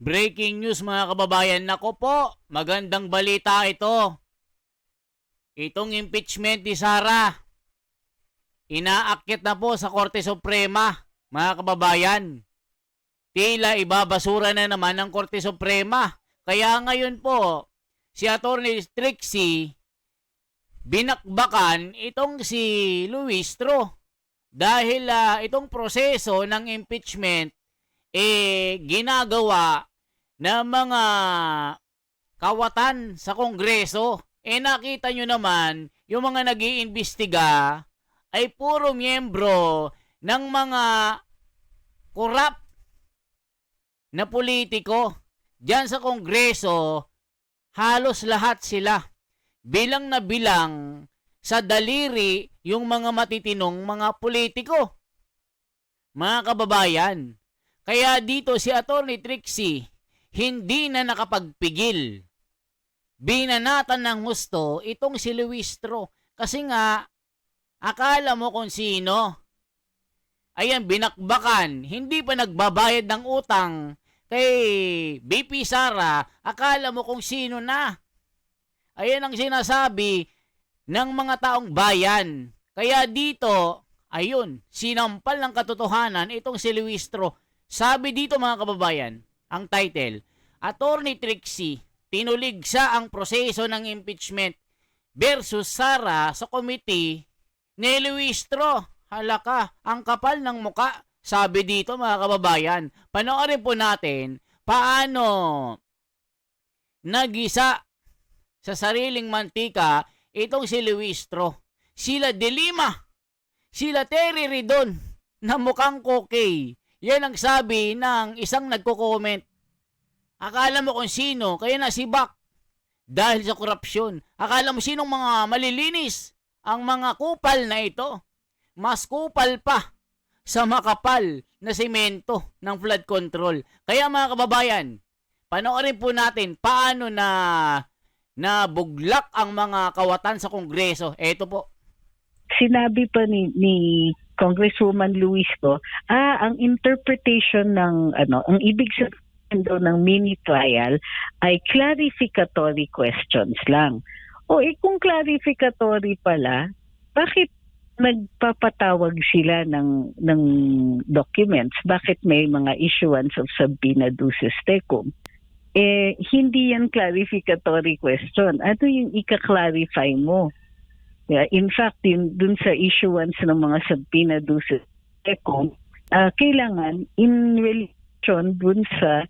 Breaking news mga kababayan. Nako po, magandang balita ito. Itong impeachment ni Sara, inaakyat na po sa Korte Suprema mga kababayan. Tila ibabasura na naman ng Korte Suprema. Kaya ngayon po, si Atty. Trixie, binakbakan itong si Luistro. Dahil itong proseso ng impeachment ginagawa ng mga kawatan sa Kongreso. Nakita nyo naman, yung mga nag-iimbestiga ay puro miyembro ng mga korap na politiko. Diyan sa Kongreso, halos lahat sila. Bilang na bilang sa daliri yung mga matitinong mga politiko. Mga kababayan, kaya dito si Atty. Trixie hindi na nakapagpigil. Binanatan ng husto itong si Luistro. Kasi nga, akala mo kung sino. Ayan, binakbakan. Hindi pa nagbabayad ng utang kay BP Sara. Akala mo kung sino na. Ayan ang sinasabi ng mga taong bayan. Kaya dito, ayun, sinampal ng katotohanan itong si Luistro. Sabi dito mga kababayan, ang title, Atty. Trixie, tinuligsa ang proseso ng impeachment versus Sara sa committee ni Luistro. Halaka, ang kapal ng muka. Sabi dito mga kababayan. Panoorin po natin paano nagisa sa sariling mantika itong si Luistro. Sila De Lima, sila Terry Ridon na mukhang kokey. Yan ang sabi ng isang nagko-comment. Akala mo kung sino, kaya nasibak dahil sa korupsyon. Akala mo sinong mga malilinis ang mga kupal na ito. Mas kupal pa sa makapal na semento ng flood control. Kaya mga kababayan, panoorin po natin paano na buglak ang mga kawatan sa Kongreso. Ito po. Sinabi pa ni Congresswoman Luis ko, ang interpretation ng ang ibig sabihin daw ng mini trial ay clarificatory questions lang. Kung clarificatory pala, bakit nagpapatawag sila ng documents? Bakit may mga issuance of subpoena duces tecum? Hindi yan clarificatory question. Ano yung ika-clarify mo? Yeah, in fact, dun sa issuance ng mga subpoena duces tecum, kailangan in relation dun sa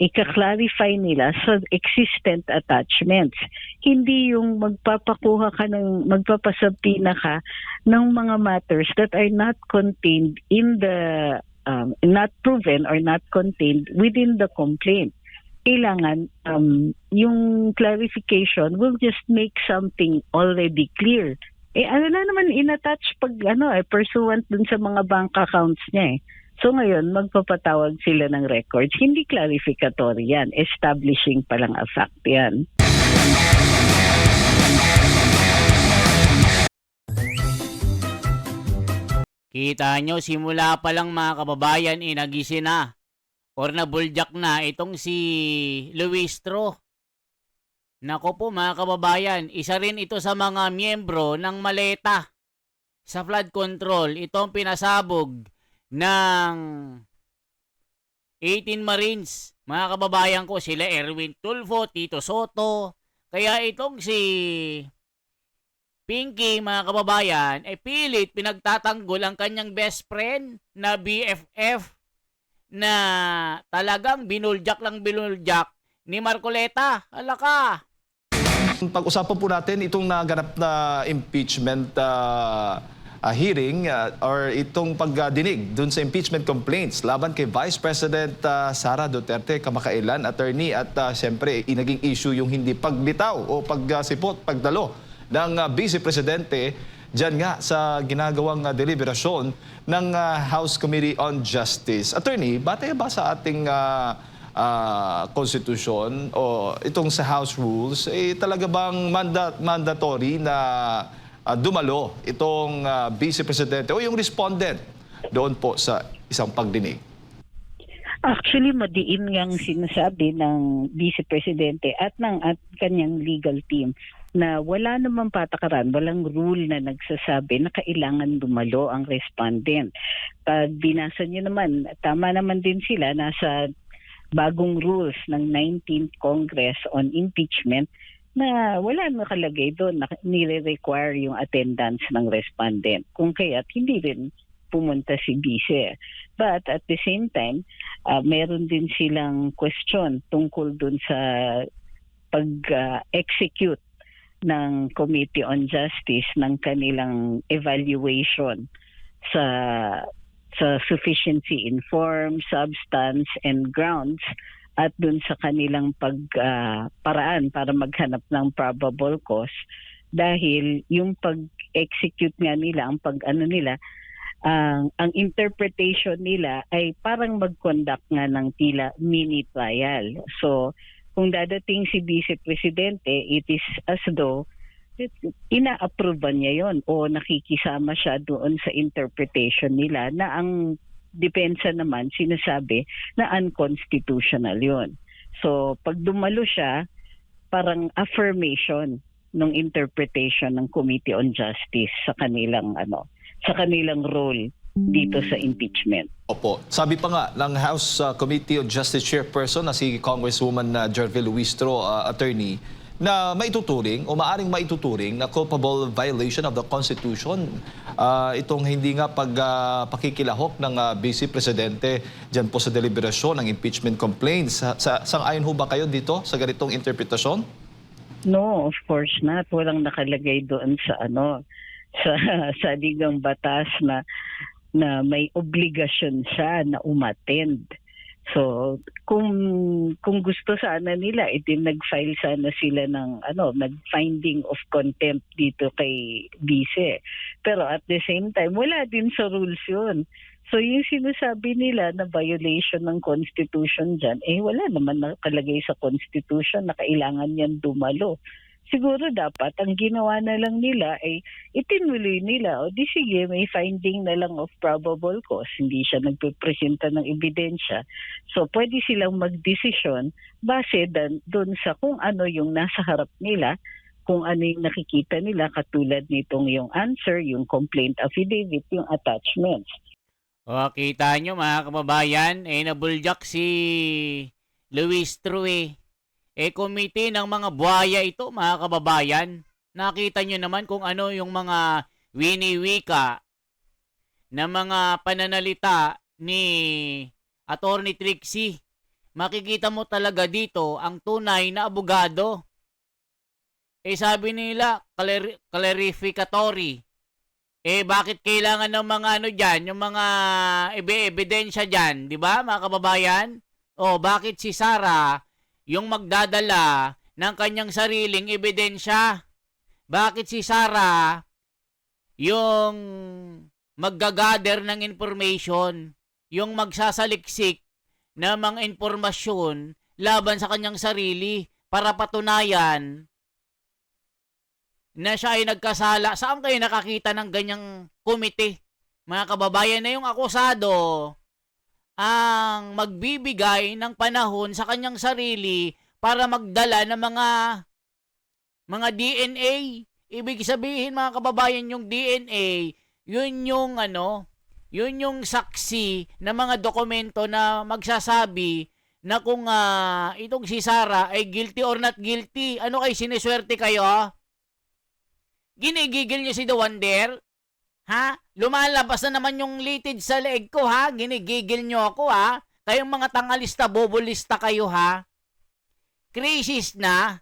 ika-clarify nila sa existent attachments. Hindi yung magpapasubpoena ka ng mga matters that are not contained in the, not proven or not contained within the complaint. Kailangan yung clarification will just make something already clear. Ano na naman in-attach pag pursuant dun sa mga bank accounts niya . So ngayon, magpapatawag sila ng records. Hindi clarificatory yan. Establishing pa lang a fact yan. Kita nyo, simula pa lang mga kababayan, nagising na or nabuljak na itong si Luistro. Nako po mga kababayan, isa rin ito sa mga miyembro ng maleta sa flood control. Ito ang pinasabog ng 18 Marines. Mga kababayan ko, sila Erwin Tulfo, Tito Soto. Kaya itong si Pinky, mga kababayan, pilit pinagtatanggol ang kanyang best friend na BFF na talagang binuljak ni Marcoleta. Alaka! Pag-usapan po natin itong naganap na impeachment hearing or itong pagdinig dun sa impeachment complaints laban kay Vice President Sara Duterte kamakailan, attorney, at siyempre inaging issue yung hindi pagbitaw o pagsipot, pagdalo ng Vice Presidente dyan nga sa ginagawang deliberasyon ng House Committee on Justice. Attorney, batay ba sa ating konstitusyon o itong sa House Rules, talaga bang mandatory na dumalo itong Vice Presidente o yung respondent doon po sa isang pagdinig? Actually, madiin ngang sinasabi ng Vice Presidente at kanyang legal team na wala namang patakaran, walang rule na nagsasabi na kailangan dumalo ang respondent. Pag binasa niyo naman, tama naman din sila, nasa bagong rules ng 19th Congress on impeachment na wala nakalagay doon na nire-require yung attendance ng respondent. Kung kaya't hindi rin pumunta si Vice. But at the same time, meron din silang question tungkol dun sa pag-execute ng Committee on Justice ng kanilang evaluation sa sufficiency in form, substance, and grounds at dun sa kanilang paraan para maghanap ng probable cause dahil yung pag-execute nga nila, ang interpretation nila ay parang mag-conduct nga ng tila mini trial. So, kung dadating si Vice Presidente, it is as though ina-approve niya yon o nakikisama siya doon sa interpretation nila na ang depensa naman sinasabi na unconstitutional yon. So, pag dumalo siya, parang affirmation ng interpretation ng Committee on Justice sa kanilang role dito sa impeachment. Opo. Sabi pa nga ng House Committee on Justice Chairperson na si Congresswoman Jervil Luistro, attorney, na maaring maituturing na culpable violation of the Constitution. Itong hindi nga pakikilahok ng Vice Presidente dyan po sa deliberasyon ng impeachment complaints. Sang-ayon ho ba kayo dito sa ganitong interpretasyon? No, of course not. Walang nakalagay doon sa sa ligang batas na may obligasyon siya na umattend. So, kung gusto sana nila, nag-file sana sila ng nag-finding of contempt dito kay Vice. Pero at the same time, wala din sa rules yun. So, yung sinasabi nila na violation ng Constitution dyan, wala naman nakalagay sa Constitution na kailangan yan dumalo. Siguro dapat ang ginawa na lang nila ay itinuloy nila o di sige may finding na lang of probable cause, hindi siya nagpipresenta ng ebidensya. So pwede silang magdesisyon base doon sa kung ano yung nasa harap nila, kung ano yung nakikita nila katulad nitong yung answer, yung complaint affidavit, yung attachments. O, kita nyo mga kababayan, nabuljak si Luis True. Komite ng mga buhaya ito, mga kababayan. Nakita nyo naman kung ano yung mga wini-wika na mga pananalita ni Attorney Trixie. Makikita mo talaga dito ang tunay na abogado. Sabi nila, clarificatory. Bakit kailangan ng mga dyan, yung mga ebidensya dyan, di ba, mga kababayan? Bakit si Sara yung magdadala ng kanyang sariling ebidensya? Bakit si Sara yung maggagather ng information, yung magsasaliksik ng mga informasyon laban sa kanyang sarili para patunayan na siya ay nagkasala? Saan kayo nakakita ng ganyang komite? Mga kababayan, na yung akusado ang magbibigay ng panahon sa kanyang sarili para magdala ng mga DNA. Ibig sabihin, mga kababayan, yung DNA, yun yung saksi na mga dokumento na magsasabi na kung itong si Sara ay guilty or not guilty. Ano kayo, siniswerte kayo? Ginigigil niyo si The Wonder? Ha? Lumalabas na naman yung litid sa leeg ko, ha? Ginigigil nyo ako, ha? Kayong mga tangalista, bobolista kayo, ha? Crisis na.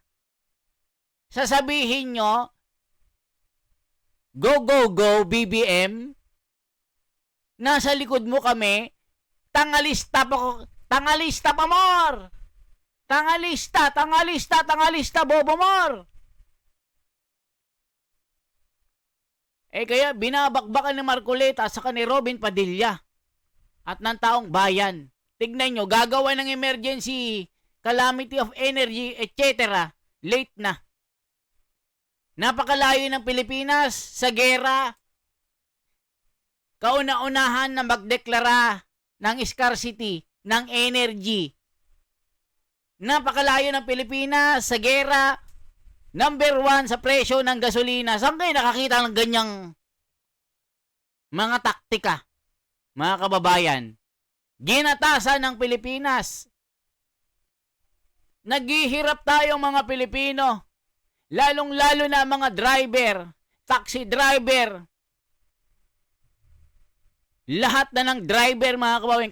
Sasabihin nyo, go, go, go, BBM. Nasa likod mo kami, tangalista pa more. Tangalista, bobo more. Kaya binabakbakan ni Marcoleta at saka ni Robin Padilla at ng taong bayan. Tignan nyo, gagawa ng emergency, calamity of energy, etc. Late na. Napakalayo ng Pilipinas sa gera. Kauna-unahan na magdeklara ng scarcity ng energy. Napakalayo ng Pilipinas sa gera. Number 1 sa presyo ng gasolina. Saan kayo nakakita ng ganyang mga taktika, mga kababayan? Ginatasan ng Pilipinas. Naghihirap tayong mga Pilipino. Lalong-lalo na mga driver, taxi driver. Lahat na ng driver, mga kababayan.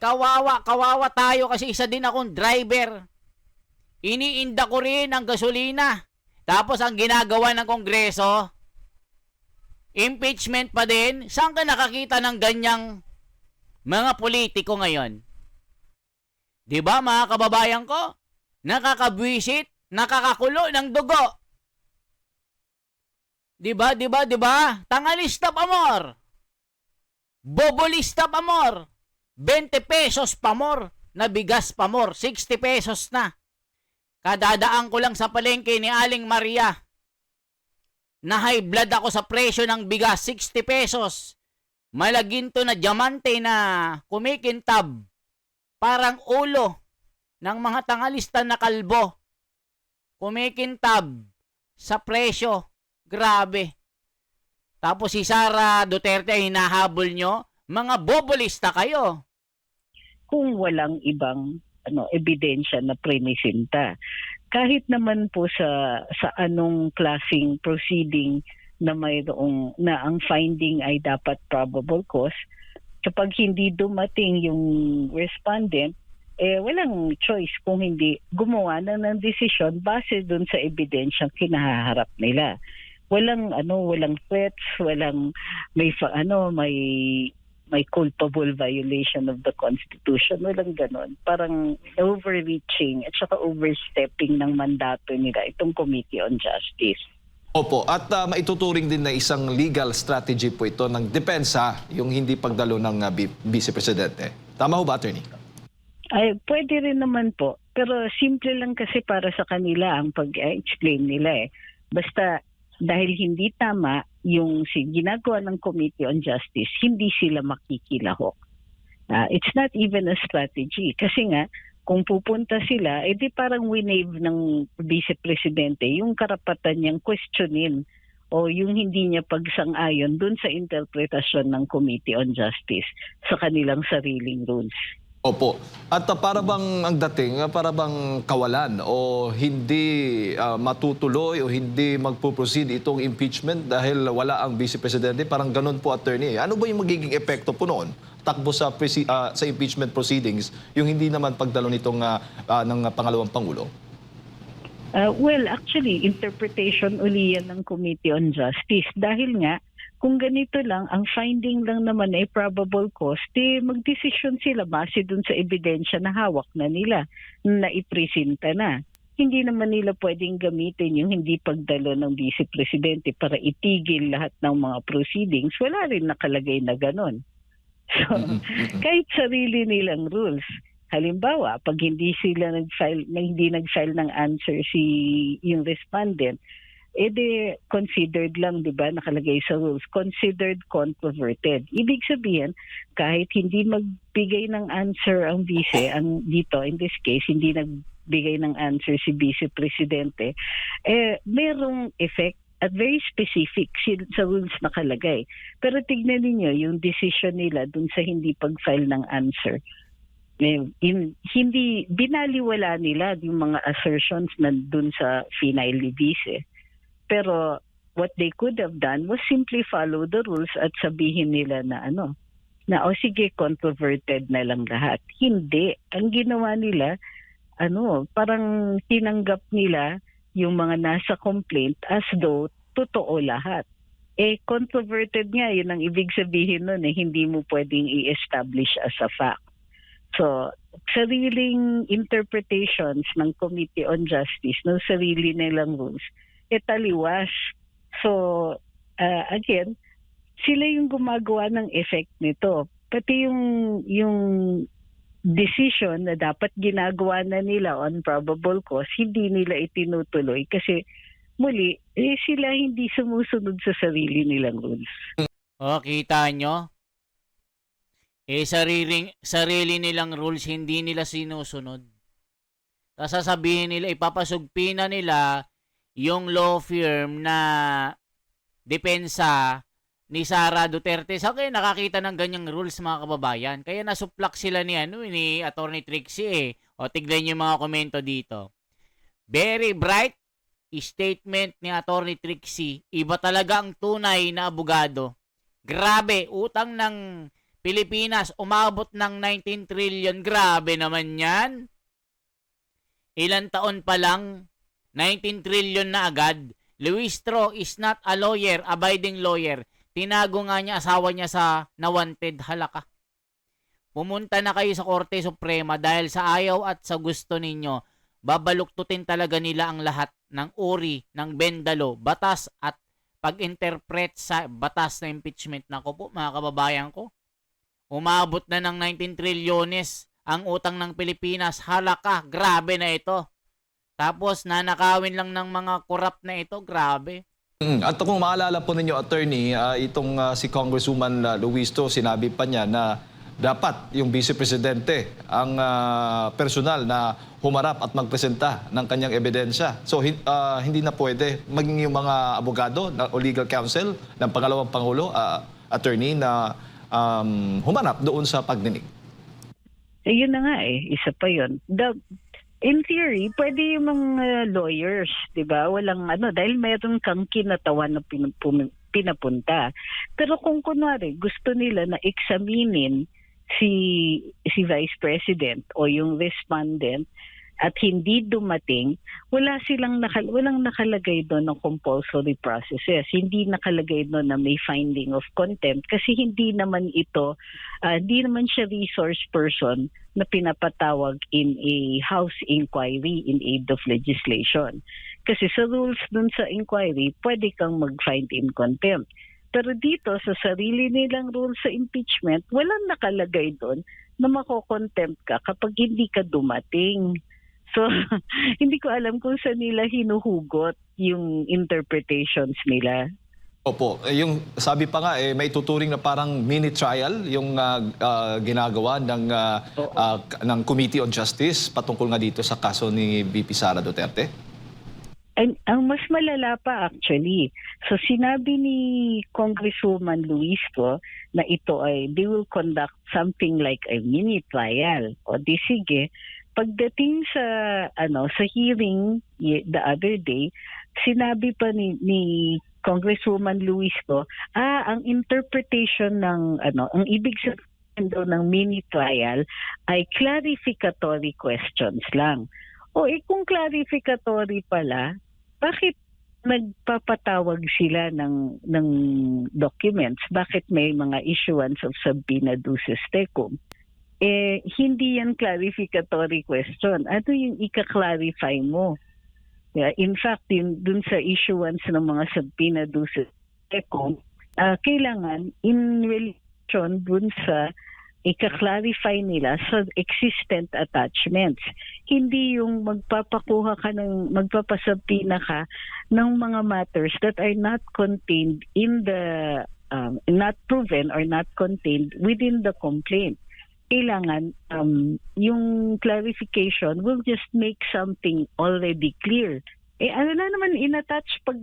Kawawa tayo kasi isa din akong driver. Iniinda ko rin ang gasolina. Tapos ang ginagawa ng Kongreso, impeachment pa din. Saan ka nakakita ng ganyang mga politiko ngayon? 'Di ba, mga kababayan ko? Nakakabwisit, nakakakulo ng dugo. 'Di ba? Tangalista pa more. Bobolista pa more. 20 pesos pa more na bigas pa more. 60 pesos na. Kadadaan ko lang sa palengke ni Aling Maria. Na high blood ako sa presyo ng bigas, 60 pesos. Malaginto na diamante na kumikintab. Parang ulo ng mga tangalista na kalbo. Kumikintab sa presyo. Grabe. Tapos si Sara Duterte hinahabol nyo. Mga bobolista kayo. Kung walang ibang ebidensya na prinisinta. Kahit naman po sa anong klaseng proceeding na mayroong na ang finding ay dapat probable cause, kapag hindi dumating yung respondent, walang choice kung hindi gumawa na ng desisyon base dun sa ebidensyang kinaharap nila. Walang threats, walang may culpable violation of the Constitution. Walang ganon. Parang overreaching at saka overstepping ng mandato nila itong Committee on Justice. Opo, at maituturing din na isang legal strategy po ito ng depensa, yung hindi pagdalo ng Vice Presidente. Tama ho ba, Attorney? Ay, pwede rin naman po. Pero simple lang kasi para sa kanila ang pag-explain nila eh. Basta dahil hindi tama yung ginagawa ng Committee on Justice, hindi sila makikilahok. It's not even a strategy. Kasi nga, kung pupunta sila, di parang winave ng Vice Presidente yung karapatan niyang questionin o yung hindi niya pagsang-ayon dun sa interpretasyon ng Committee on Justice sa kanilang sariling rules. Opo. At para bang ang dating, para bang kawalan o hindi matutuloy o hindi magpo-proceed itong impeachment dahil wala ang Vice Presidente? Parang ganun po, Attorney. Ano ba yung magiging epekto po noon? Takbo sa impeachment proceedings, yung hindi naman pagdalo nitong ng pangalawang Pangulo? Well, actually, interpretation uli yan ng Committee on Justice. Dahil nga, kung ganito lang, ang finding lang naman ay probable cause, magdesisyon sila base dun sa ebidensya na hawak na nila, na ipresenta na. Hindi naman nila pwedeng gamitin yung hindi pagdalo ng Vice Presidente para itigil lahat ng mga proceedings. Wala rin nakalagay na ganon. So, kahit sarili nilang rules, halimbawa, pag hindi nag-file ng answer yung respondent, considered lang, di ba, nakalagay sa rules, considered controverted. Ibig sabihin, kahit hindi magbigay ng answer ang vice, dito, in this case, hindi nagbigay ng answer si Vice Presidente, merong effect at very specific sa rules nakalagay. Pero tignan niyo yung decision nila dun sa hindi pag-file ng answer. Hindi binaliwala nila yung mga assertions na dun sa final ni Vice. Pero what they could have done was simply follow the rules at sabihin nila na sige, controverted na lang lahat. Hindi. Ang ginawa nila, parang tinanggap nila yung mga nasa complaint as though totoo lahat. Controverted nga, yun ang ibig sabihin nun, hindi mo pwedeng i-establish as a fact. So, sariling interpretations ng Committee on Justice, ng sarili nilang rules, taliwas. So, again, sila yung gumagawa ng effect nito. Pati yung decision na dapat ginagawa na nila on probable cause, hindi nila itinutuloy kasi muli, sila hindi sumusunod sa sarili nilang rules. O, kita nyo? sarili nilang rules hindi nila sinusunod. Tapos sasabihin nila, ipapasugpina nila yung law firm na depensa ni Sara Duterte. Sa akin, nakakita ng ganyang rules, mga kababayan. Kaya nasuplak sila ni Attorney Trixie eh. O, tignan nyo yung mga komento dito. Very bright statement ni Attorney Trixie. Iba talaga ang tunay na abogado. Grabe, utang ng Pilipinas umabot ng 19 trillion. Grabe naman yan. Ilan taon pa lang, 19 trillion na agad. Luis Tro is not a lawyer, abiding lawyer. Tinago nga niya asawa niya sa na-wanted. Halaka. Pumunta na kayo sa Korte Suprema dahil sa ayaw at sa gusto ninyo. Babaluktutin talaga nila ang lahat ng uri ng bendalo, batas at pag-interpret sa batas na impeachment. Nako po, mga kababayan ko. Umabot na ng 19 trilyones ang utang ng Pilipinas. Halaka, grabe na ito. Tapos nanakawin lang ng mga corrupt na ito, grabe. At kung maalala po ninyo, attorney, itong si Congresswoman Luisto, sinabi pa niya na dapat yung Vice Presidente ang personal na humarap at magpresenta ng kanyang ebidensya. So hindi na pwede maging yung mga abogado o legal counsel ng pangalawang Pangulo, attorney, na humarap doon sa pagdinig. Yun na nga isa pa yun. In theory, pwede yung mga lawyers, di ba? Walang dahil mayroon kang kinatawan na pinapunta. Pero kung kunwari, gusto nila na examinin si Vice President o yung respondent at hindi dumating, walang nakalagay doon ng compulsory processes. Hindi nakalagay doon na may finding of contempt kasi hindi naman siya resource person na pinapatawag in a House inquiry in aid of legislation. Kasi sa rules doon sa inquiry, pwede kang mag-find in contempt. Pero dito, sa sarili nilang rules sa impeachment, walang nakalagay doon na mako-contempt ka kapag hindi ka dumating. So, hindi ko alam kung saan nila hinuhugot yung interpretations nila. Opo, yung sabi pa nga may tuturing na parang mini trial yung ginagawa ng Committee on Justice patungkol nga dito sa kaso ni VP Sara Duterte. Ang mas malala pa actually. So sinabi ni Congresswoman Luisco na ito they will conduct something like a mini trial. O di sige, pagdating sa hearing the other day, sinabi pa ni Congresswoman Luisco, ang interpretation ng ang ibig sabihin daw ng mini trial ay clarificatory questions lang. O kung clarificatory pala, bakit nagpapatawag sila ng documents? Bakit may mga issuance of subpoena duces tecum? Hindi yan clarificatory question. Ano yung ika-clarify mo? Yeah, in fact, dun sa issuance ng mga subpoena duces tecum, kailangan in relation dun sa ika-clarify nila sa existent attachments. Hindi yung magpapasubpoena ka ng mga matters that are not contained in the, not proven or not contained within the complaint. Kailangan yung clarification will just make something already clear. Ano na naman in-attach pag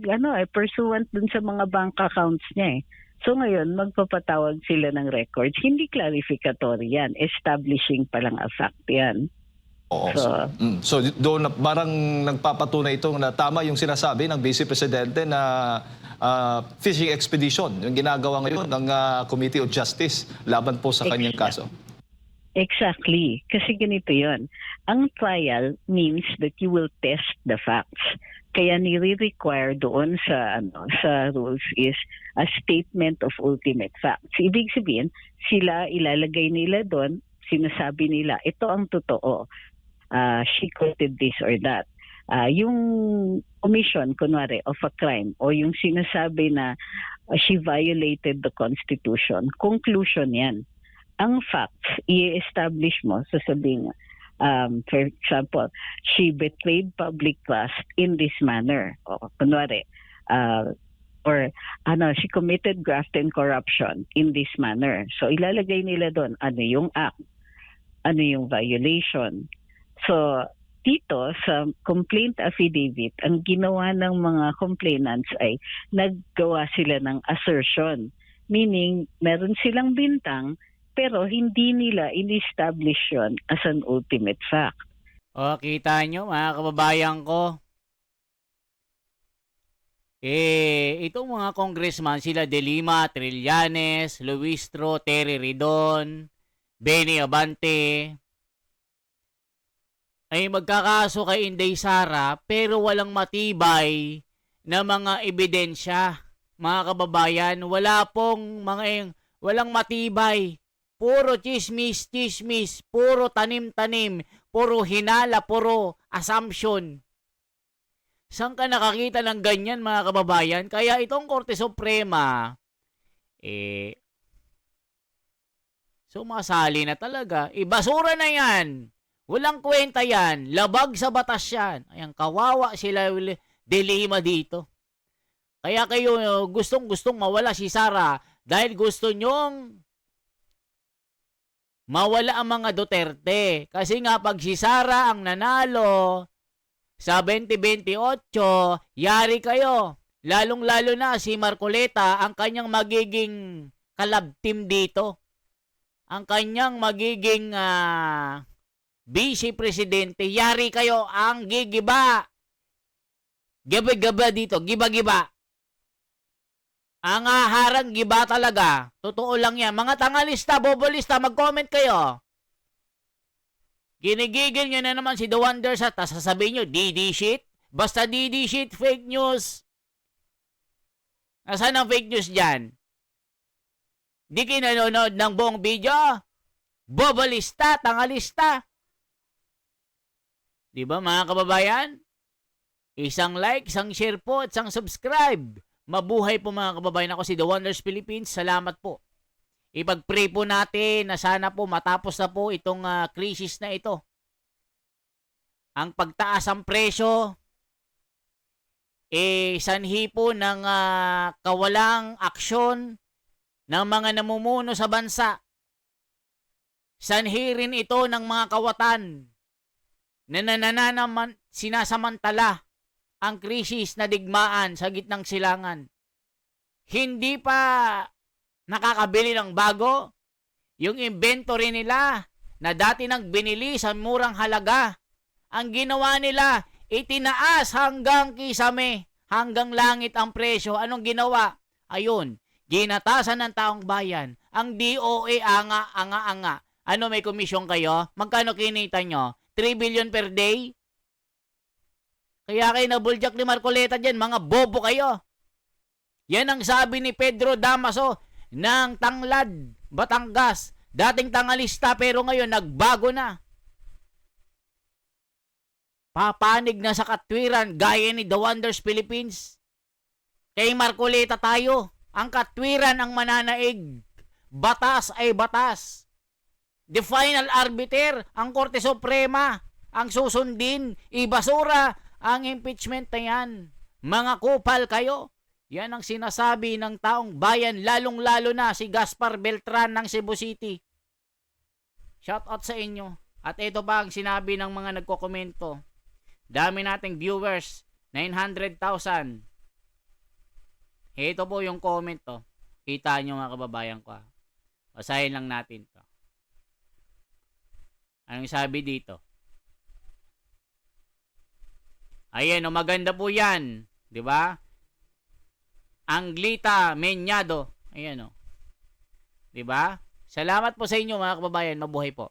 pursuant dun sa mga bank accounts niya So ngayon, magpapatawag sila ng records. Hindi clarificatory yan. Establishing pa lang a fact yan. Oo. So doon parang nagpapatunay itong na tama yung sinasabi ng Vice Presidente na fishing expedition, yung ginagawa ngayon ng Committee of Justice laban po sa kanyang kaso. Exactly. Kasi ganito yon. Ang trial means that you will test the facts. Kaya nire-require doon sa rules is a statement of ultimate facts. Ibig sabihin, sila ilalagay nila doon, sinasabi nila, ito ang totoo. She committed this or that. Yung commission, kunwari, of a crime o yung sinasabi na she violated the Constitution, conclusion yan. Ang facts, i-establish mo, sasabihin for example, she betrayed public trust in this manner. O, kunwari, or she committed graft and corruption in this manner. So ilalagay nila doon ano yung act, ano yung violation. So dito sa complaint affidavit, ang ginawa ng mga complainants ay naggawa sila ng assertion. Meaning, meron silang bintang pero hindi nila in-establish yun as an ultimate fact. O, kita nyo mga kababayan ko. Itong mga congressman, sila De Lima, Trillanes, Luistro, Terry Ridon, Benny Abante, ay magkakaso kay Inday Sara pero walang matibay na mga ebidensya. Mga kababayan, walang matibay. Puro chismis, puro tanim-tanim, puro hinala, puro assumption. Saan ka nakakita ng ganyan mga kababayan? Kaya itong Korte Suprema, sumasali na talaga. Basura na yan. Walang kwenta yan. Labag sa batas yan. Ayan, kawawa sila De Lima dito. Kaya kayo gustong-gustong mawala si Sara dahil gusto nyong mawala ang mga Duterte. Kasi nga pag si Sara ang nanalo sa 2028, yari kayo. Lalong-lalo na si Marcoleta ang kanyang magiging kalab-team dito. Ang kanyang magiging vice presidente, yari kayo ang gigiba. Giba-giba dito, giba-giba. Ang harang giba talaga. Totoo lang yan. Mga tangalista, bobolista, mag-comment kayo. Ginigigil nyo na naman si The Wonders at sasabihin nyo, DD shit. Basta DD shit, fake news. Nasaan ang fake news dyan? Di kinanonood ng buong video? Bobolista, tangalista. Diba mga kababayan? Isang like, isang share po, at isang subscribe. Mabuhay po mga kababayan. Ako si The Wonders Philippines. Salamat po. Ipag-pray po natin na sana po matapos na po itong krisis na ito. Ang pagtaas ang presyo, sanhi po ng kawalang aksyon ng mga namumuno sa bansa. Sanhi rin ito ng mga kawatan na sinasamantala ang krisis na digmaan sa gitnang silangan. Hindi pa nakakabili ng bago. Yung inventory nila na dati nang binili sa murang halaga, ang ginawa nila, itinaas hanggang kisame, hanggang langit ang presyo. Anong ginawa? Ayun, ginatasan ng taong bayan. Ang DOA, anga. Ano, may komisyon kayo? Magkano kinita nyo? 3 billion per day? Kaya kayo nabuljak ni Marcoleta dyan, mga bobo kayo. Yan ang sabi ni Pedro Damaso ng Tanglad, Batangas. Dating tangalista pero ngayon nagbago na. Papanig na sa katwiran gaya ni The Wonders Philippines. Kay Marcoleta tayo. Ang katwiran ang mananaig. Batas ay batas. The final arbiter, ang Korte Suprema, ang susundin, ibasura ang impeachment na yan. Mga kupal kayo. Yan ang sinasabi ng taong bayan, lalong-lalo na si Gaspar Beltran ng Cebu City. Shout out sa inyo. At ito pa ang sinabi ng mga nagkokomento. Dami nating viewers, 900,000. Ito po yung comment to. Kita nyo mga kababayan ko. Basahin lang natin to. Anong sabi dito? Ayan, maganda po yan. Di ba? Anglita Menyado. Ayan o. Di ba? Salamat po sa inyo mga kababayan. Mabuhay po.